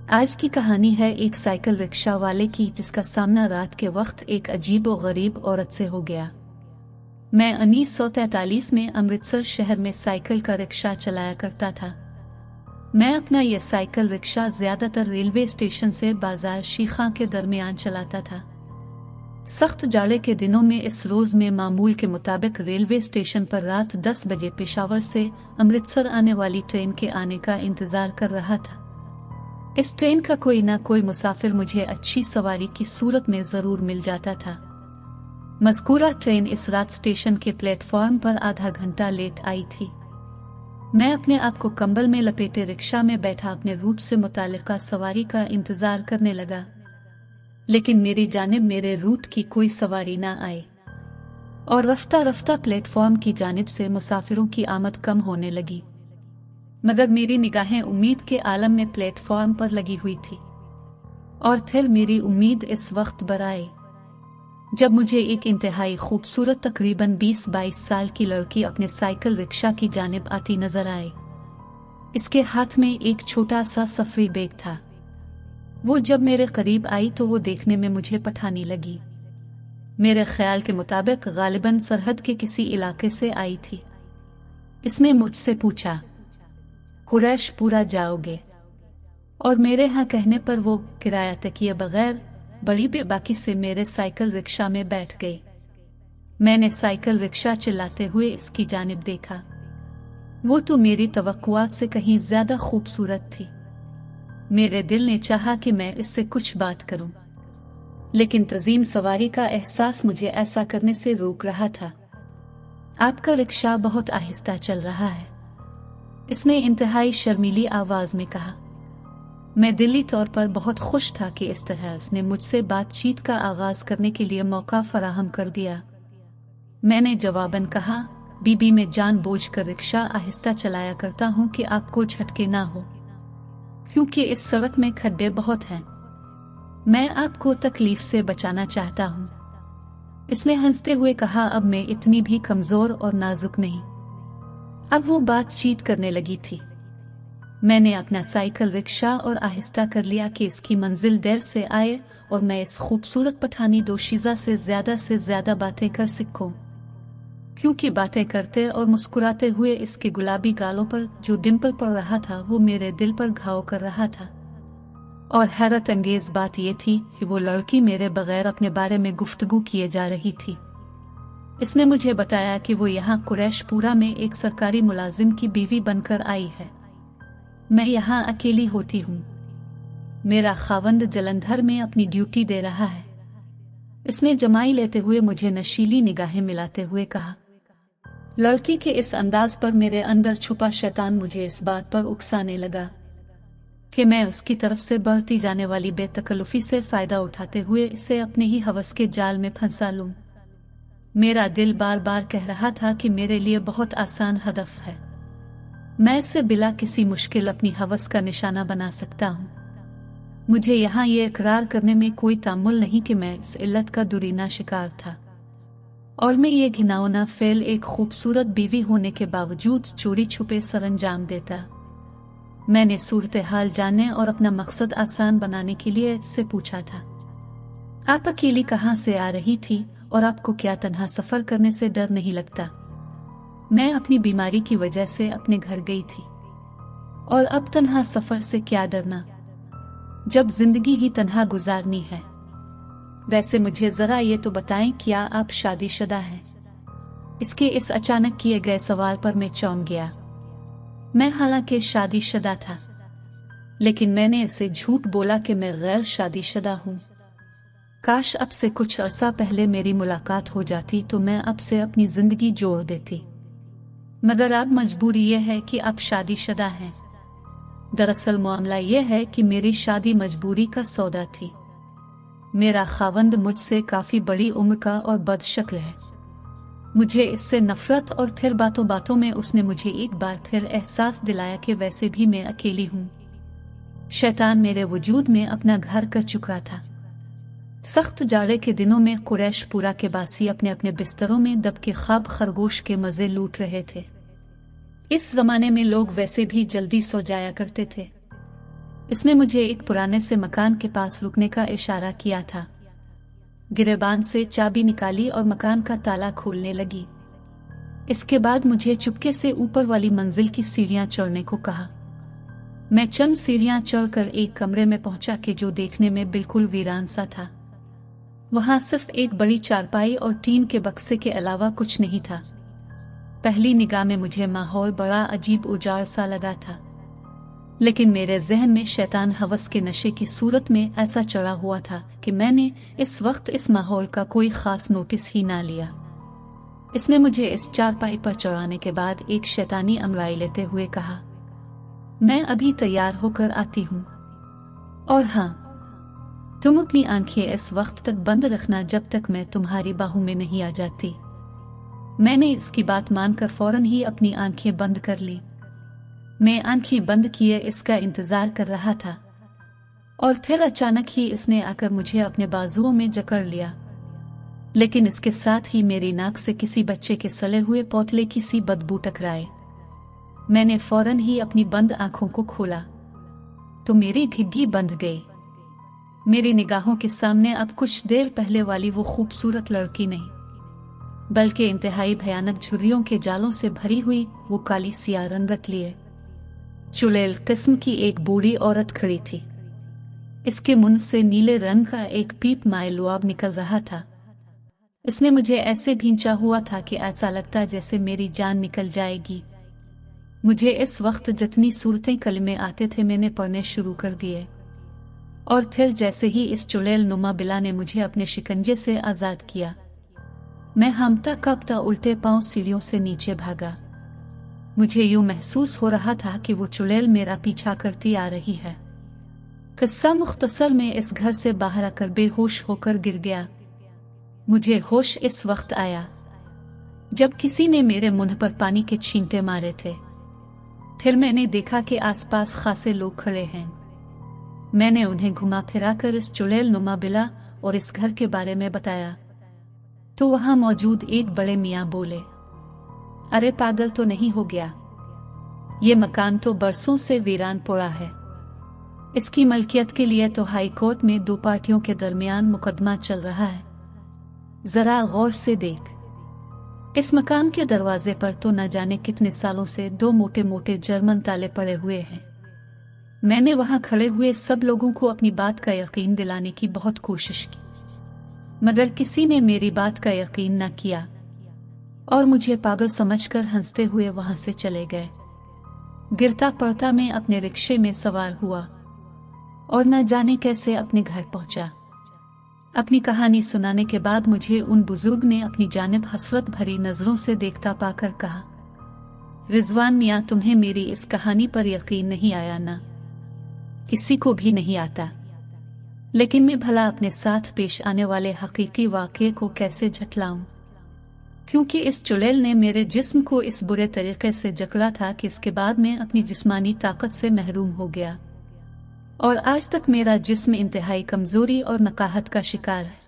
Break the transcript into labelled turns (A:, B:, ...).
A: आज की कहानी है एक साइकिल रिक्शा वाले की जिसका सामना रात के वक्त एक अजीब और गरीब औरत से हो गया। मैं 1943 में अमृतसर शहर में साइकिल का रिक्शा चलाया करता था। मैं अपना यह साइकिल रिक्शा ज्यादातर रेलवे स्टेशन से बाजार शीखा के दरमियान चलाता था। सख्त जाड़े के दिनों में इस रोज में मामूल के मुताबिक रेलवे स्टेशन पर रात 10 बजे पेशावर से अमृतसर आने वाली ट्रेन के आने का इंतजार कर रहा था। इस ट्रेन का कोई ना कोई मुसाफिर मुझे अच्छी सवारी की सूरत में जरूर मिल जाता था। मज़कूरा ट्रेन इस रात स्टेशन के प्लेटफॉर्म पर आधा घंटा लेट आई थी। मैं अपने आप को कंबल में लपेटे रिक्शा में बैठा अपने रूट से मुतालिका सवारी का इंतजार करने लगा, लेकिन मेरी जानिब मेरे रूट की कोई सवारी ना आई और रफ्ता रफ्ता प्लेटफॉर्म की जानिब से मुसाफिरों की आमद कम होने लगी। मगर मेरी निगाहें उम्मीद के आलम में प्लेटफॉर्म पर लगी हुई थी। और फिर मेरी उम्मीद इस वक्त पर आई जब मुझे एक इंतहाई खूबसूरत तकरीबन 20-22 साल की लड़की अपने साइकिल रिक्शा की जानिब आती नजर आई। इसके हाथ में एक छोटा सा सफरी बैग था। वो जब मेरे करीब आई तो वो देखने में मुझे पठानी लगी। मेरे ख्याल के मुताबिक गालिबन सरहद के किसी इलाके से आई थी। इसने मुझसे पूछा, कुरैशपुरा जाओगे? और मेरे यहाँ कहने पर वो किराया तकिए बगैर बड़ी बेबाकी से मेरे साइकिल रिक्शा में बैठ गई। मैंने साइकिल रिक्शा चिल्लाते हुए इसकी जानिब देखा। वो तो मेरी तवक्कुआत से कहीं ज्यादा खूबसूरत थी। मेरे दिल ने चाहा कि मैं इससे कुछ बात करूं, लेकिन तज़ीम सवारी का एहसास मुझे ऐसा करने से रोक रहा था। आपका रिक्शा बहुत आहिस्ता चल रहा है, इसने इंतहाई शर्मीली आवाज में कहा। मैं दिली तौर पर बहुत खुश था कि इस तरह उसने मुझसे बातचीत का आगाज करने के लिए मौका फराहम कर दिया। मैंने जवाबन कहा, बीबी मैं जानबूझकर रिक्शा आहिस्ता चलाया करता हूँ कि आपको झटके ना हो, क्योंकि इस सड़क में खड्डे बहुत हैं। मैं आपको तकलीफ से बचाना चाहता हूँ। इसने हंसते हुए कहा, अब मैं इतनी भी कमजोर और नाजुक नहीं। अब वो बातचीत करने लगी थी। मैंने अपना साइकिल रिक्शा और आहिस्ता कर लिया कि इसकी मंजिल देर से आए और मैं इस खूबसूरत पठानी दोशीज़ा से ज्यादा बातें कर सकूं, क्योंकि बातें करते और मुस्कुराते हुए इसके गुलाबी गालों पर जो डिंपल पड़ रहा था वो मेरे दिल पर घाव कर रहा था। और हैरत अंगेज बात यह थी कि वो लड़की मेरे बगैर अपने बारे में गुफ्तगू किए जा रही थी। इसने मुझे बताया कि वो यहाँ कुरैशपुरा में एक सरकारी मुलाजिम की बीवी बनकर आई है। मैं यहाँ अकेली होती हूँ। मेरा खावंद जलंधर में अपनी ड्यूटी दे रहा है। इसने जमाई लेते हुए मुझे नशीली निगाहें मिलाते हुए कहा। लड़की के इस अंदाज पर मेरे अंदर छुपा शैतान मुझे इस बात पर उकसाने लगा कि मैं उसकी तरफ से बढ़ती जाने वाली बेतकल्लुफी से फायदा उठाते हुए इसे अपने ही हवस के जाल में फंसा लूं। मेरा दिल बार बार कह रहा था कि मेरे लिए बहुत आसान हदफ है। मैं इसे बिला किसी मुश्किल अपनी हवस का निशाना बना सकता हूँ। मुझे यहाँ ये इकरार करने में कोई तामुल नहीं कि मैं इस इल्लत का दुरीना शिकार था और मैं ये घिनौना फेल एक खूबसूरत बीवी होने के बावजूद चोरी छुपे सरंजाम देता। मैंने सूरत हाल जानने और अपना मकसद आसान बनाने के लिए इससे पूछा था, आप अकेली कहाँ से आ रही थी और आपको क्या तन्हा सफर करने से डर नहीं लगता? मैं अपनी बीमारी की वजह से अपने घर गई थी और अब तन्हा सफर से क्या डरना, जब जिंदगी ही तन्हा गुजारनी है। वैसे मुझे जरा ये तो बताएं, क्या आप शादीशुदा हैं? इसके इस अचानक किए गए सवाल पर मैं चौंक गया। मैं हालांकि शादीशुदा था, लेकिन मैंने इसे झूठ बोला कि मैं गैर शादीशुदा हूँ। काश अब से कुछ अरसा पहले मेरी मुलाकात हो जाती तो मैं अब से अपनी जिंदगी जोड़ देती, मगर अब मजबूरी यह है कि आप शादीशुदा हैं। दरअसल मामला यह है कि मेरी शादी मजबूरी का सौदा थी। मेरा खावंद मुझसे काफी बड़ी उम्र का और बदशक्ल है। मुझे इससे नफरत और फिर बातों बातों में उसने मुझे एक बार फिर एहसास दिलाया कि वैसे भी मैं अकेली हूँ। शैतान मेरे वजूद में अपना घर कर चुका था। सख्त जाड़े के दिनों में कुरैशपुरा के बासी अपने अपने बिस्तरों में दब के ख्वाब खरगोश के मजे लूट रहे थे। इस जमाने में लोग वैसे भी जल्दी सो जाया करते थे। इसने मुझे एक पुराने से मकान के पास रुकने का इशारा किया था। गिरेबान से चाबी निकाली और मकान का ताला खोलने लगी। इसके बाद मुझे चुपके से ऊपर वाली मंजिल की सीढ़ियां चढ़ने को कहा। मैं चंद सीढ़ियां चढ़कर एक कमरे में पहुंचा कि जो देखने में बिल्कुल वीरान सा था। वहां सिर्फ एक बड़ी चारपाई और टीन के बक्से के अलावा कुछ नहीं था। पहली निगाह में मुझे माहौल बड़ा अजीब उजाड़ सा लगा था, लेकिन मेरे जहन में शैतान हवस के नशे की सूरत में ऐसा चढ़ा हुआ था कि मैंने इस वक्त इस माहौल का कोई खास नोटिस ही ना लिया। इसने मुझे इस चारपाई पर चढ़ाने के बाद एक शैतानी अमराई लेते हुए कहा, मैं अभी तैयार होकर आती हूँ, और हाँ, तुम अपनी आंखें इस वक्त तक बंद रखना जब तक मैं तुम्हारी बाहों में नहीं आ जाती। मैंने इसकी बात मानकर फौरन ही अपनी आंखें बंद कर ली। मैं आंखें बंद किए इसका इंतजार कर रहा था, और फिर अचानक ही इसने आकर मुझे अपने बाजुओं में जकड़ लिया। लेकिन इसके साथ ही मेरी नाक से किसी बच्चे के सड़े हुए पोतले की सी बदबू टकराए। मैंने फौरन ही अपनी बंद आंखों को खोला तो मेरी घिघी बंध गई। मेरी निगाहों के सामने अब कुछ देर पहले वाली वो खूबसूरत लड़की नहीं, बल्कि इंतहाई भयानक झुर्रियों के जालों से भरी हुई वो काली सियाह रंगत लिए चुड़ैल किस्म की एक बूढ़ी औरत खड़ी थी। इसके मुंह से नीले रंग का एक पीप माए लुआब निकल रहा था। इसने मुझे ऐसे भींचा हुआ था कि ऐसा लगता जैसे मेरी जान निकल जाएगी। मुझे इस वक्त जितनी सूरतें कलमे आते थे मैंने पढ़ने शुरू कर दिए, और फिर जैसे ही इस चुड़ैल नुमा बिला ने मुझे अपने शिकंजे से आजाद किया, मैं हांफता कांपता उल्टे पांव सीढ़ियों से नीचे भागा। मुझे यूं महसूस हो रहा था कि वो चुड़ैल मेरा पीछा करती आ रही है। किस्सा मुख्तसर में इस घर से बाहर आकर बेहोश होकर गिर गया। मुझे होश इस वक्त आया जब किसी ने मेरे मुंह पर पानी के छींटे मारे थे। फिर मैंने देखा कि आसपास खासे लोग खड़े हैं। मैंने उन्हें घुमा फिराकर इस चुड़ैल नुमा बिला और इस घर के बारे में बताया, तो वहां मौजूद एक बड़े मियाँ बोले, अरे पागल तो नहीं हो गया? ये मकान तो बरसों से वीरान पड़ा है। इसकी मलकियत के लिए तो हाई कोर्ट में दो पार्टियों के दरमियान मुकदमा चल रहा है। जरा गौर से देख, इस मकान के दरवाजे पर तो न जाने कितने सालों से दो मोटे मोटे जर्मन ताले पड़े हुए हैं। मैंने वहां खड़े हुए सब लोगों को अपनी बात का यकीन दिलाने की बहुत कोशिश की, मगर किसी ने मेरी बात का यकीन न किया और मुझे पागल समझकर हंसते हुए वहां से चले गए। गिरता पड़ता मैं अपने रिक्शे में सवार हुआ और न जाने कैसे अपने घर पहुंचा। अपनी कहानी सुनाने के बाद मुझे उन बुजुर्ग ने अपनी जानिब हसरत भरी नजरों से देखता पाकर कहा, रिजवान मियाँ, तुम्हें मेरी इस कहानी पर यकीन नहीं आया ना? किसी को भी नहीं आता, लेकिन मैं भला अपने साथ पेश आने वाले हकीकी वाक़ये को कैसे झटलाऊं? क्योंकि इस चुड़ैल ने मेरे जिस्म को इस बुरे तरीके से जकड़ा था कि इसके बाद मैं अपनी जिस्मानी ताकत से महरूम हो गया, और आज तक मेरा जिस्म इंतहाई कमजोरी और नकाहत का शिकार है।